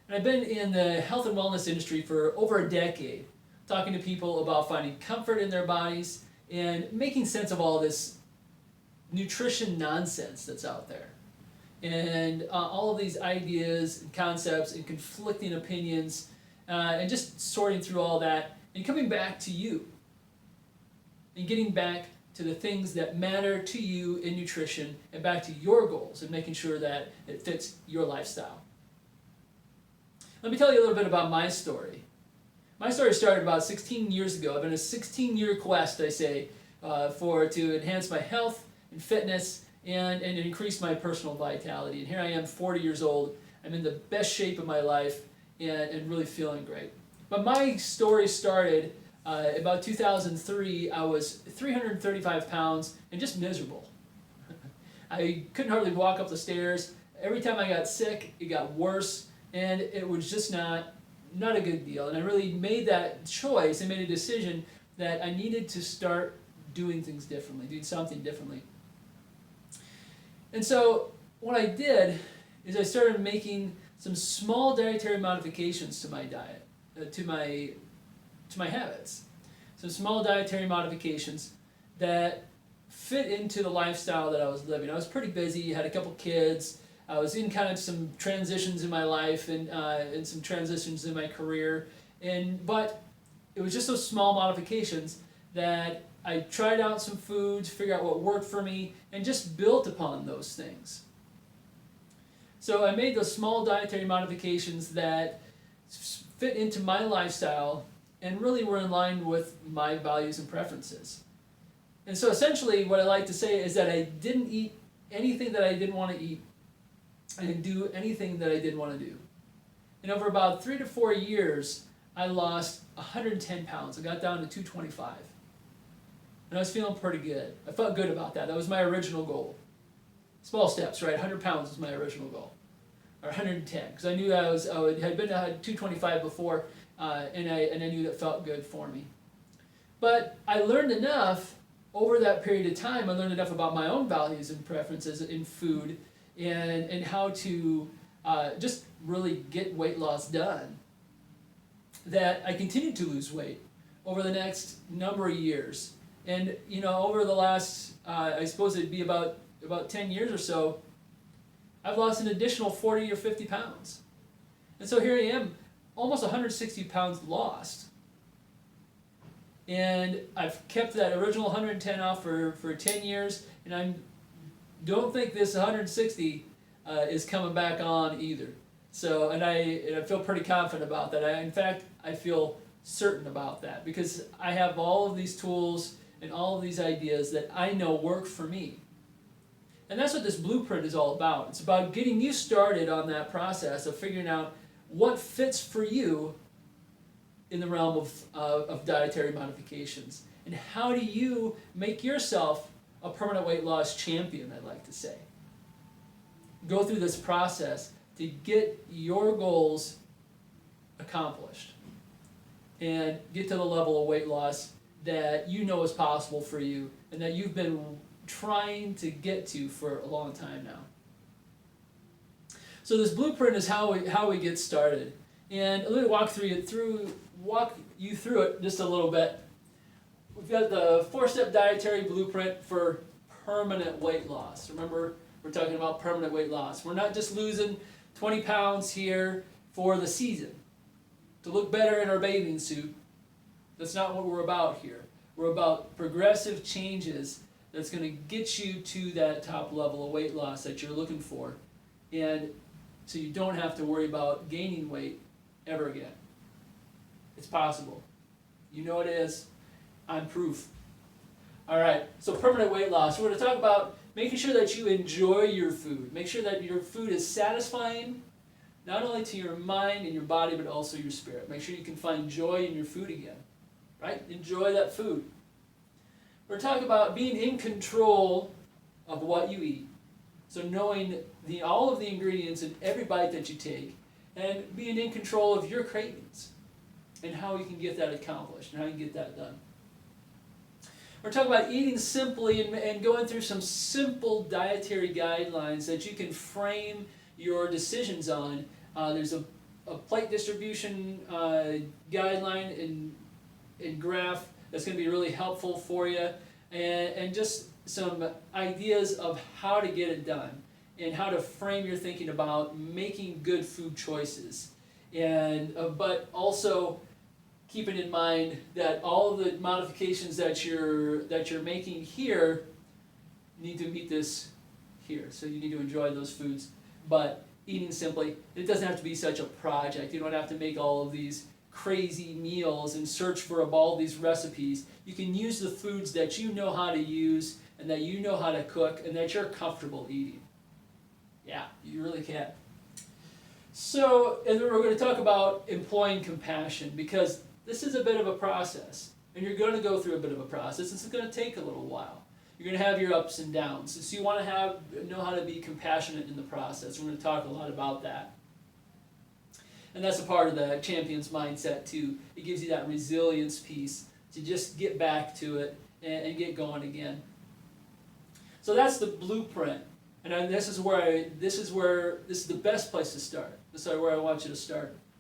And I've been in the health and wellness industry for over a decade, talking to people about finding comfort in their bodies and making sense of all this nutrition nonsense that's out there. And all of these ideas and concepts and conflicting opinions, and just sorting through all that and coming back to you and getting back to the things that matter to you in nutrition and back to your goals and making sure that it fits your lifestyle. Let me tell you a little bit about my story. My story started about 16 years ago. I've been on a 16-year quest, I say, to enhance my health and fitness and increase my personal vitality. And here I am, 40 years old. I'm in the best shape of my life and really feeling great. But my story started about 2003. I was 335 pounds and just miserable. I couldn't hardly walk up the stairs. Every time I got sick, it got worse, and it was just not a good deal. And I really made that choice and made a decision that I needed to start doing things differently, doing something differently. And so what I did is I started making some small dietary modifications to my diet, to my habits. Some small dietary modifications that fit into the lifestyle that I was living. I was pretty busy, had a couple kids, I was in kind of some transitions in my life and some transitions in my career, but it was just those small modifications that I tried out some foods, figure out what worked for me, and just built upon those things. So I made those small dietary modifications that fit into my lifestyle and really were in line with my values and preferences. And so essentially what I like to say is that I didn't eat anything that I didn't want to eat. I didn't do anything that I didn't want to do. And over about 3 to 4 years, I lost 110 pounds. I got down to 225. And I was feeling pretty good. I felt good about that. That was my original goal. Small steps, right? 100 pounds was my original goal. Or 110, because I knew I had been at 225 before, and I knew that felt good for me. But I learned enough over that period of time. I learned enough about my own values and preferences in food and how to just really get weight loss done, that I continued to lose weight over the next number of years. And over the last, I suppose it'd be about 10 years or so, I've lost an additional 40 or 50 pounds. And so here I am, almost 160 pounds lost. And I've kept that original 110 off for 10 years, and I don't think this 160 is coming back on either. So, and I feel pretty confident about that. In fact, I feel certain about that because I have all of these tools and all of these ideas that I know work for me. And that's what this blueprint is all about. It's about getting you started on that process of figuring out what fits for you in the realm of dietary modifications. And how do you make yourself a permanent weight loss champion, I'd like to say. Go through this process to get your goals accomplished and get to the level of weight loss that you know is possible for you and that you've been trying to get to for a long time now. So this blueprint is how we get started, and let me walk you through it just a little bit. We've got the 4-step dietary blueprint for permanent weight loss. Remember, we're talking about permanent weight loss. We're not just losing 20 pounds here for the season to look better in our bathing suit. That's not what we're about here. We're about progressive changes that's going to get you to that top level of weight loss that you're looking for. And so you don't have to worry about gaining weight ever again. It's possible. You know it is. I'm proof. All right, so permanent weight loss. We're going to talk about making sure that you enjoy your food. Make sure that your food is satisfying, not only to your mind and your body, but also your spirit. Make sure you can find joy in your food again, right? Enjoy that food. We're talking about being in control of what you eat. So knowing all of the ingredients in every bite that you take and being in control of your cravings and how you can get that accomplished and how you can get that done. We're talking about eating simply and going through some simple dietary guidelines that you can frame your decisions on. There's a a plate distribution guideline and graph that's going to be really helpful for you, and just some ideas of how to get it done and how to frame your thinking about making good food choices, and but also keeping in mind that all of the modifications that you're making here need to meet this here. So you need to enjoy those foods, but eating simply, it doesn't have to be such a project. You don't have to make all of these crazy meals and search for all these recipes. You can use the foods that you know how to use and that you know how to cook and that you're comfortable eating. Yeah, you really can. So, and then we're going to talk about employing compassion, because this is a bit of a process, and you're going to go through a bit of a process. It's going to take a little while. You're going to have your ups and downs. So you want to know how to be compassionate in the process. We're going to talk a lot about that. And that's a part of the champion's mindset too. It gives you that resilience piece to just get back to it and get going again. So that's the blueprint. And this is the best place to start. This is where I want you to start.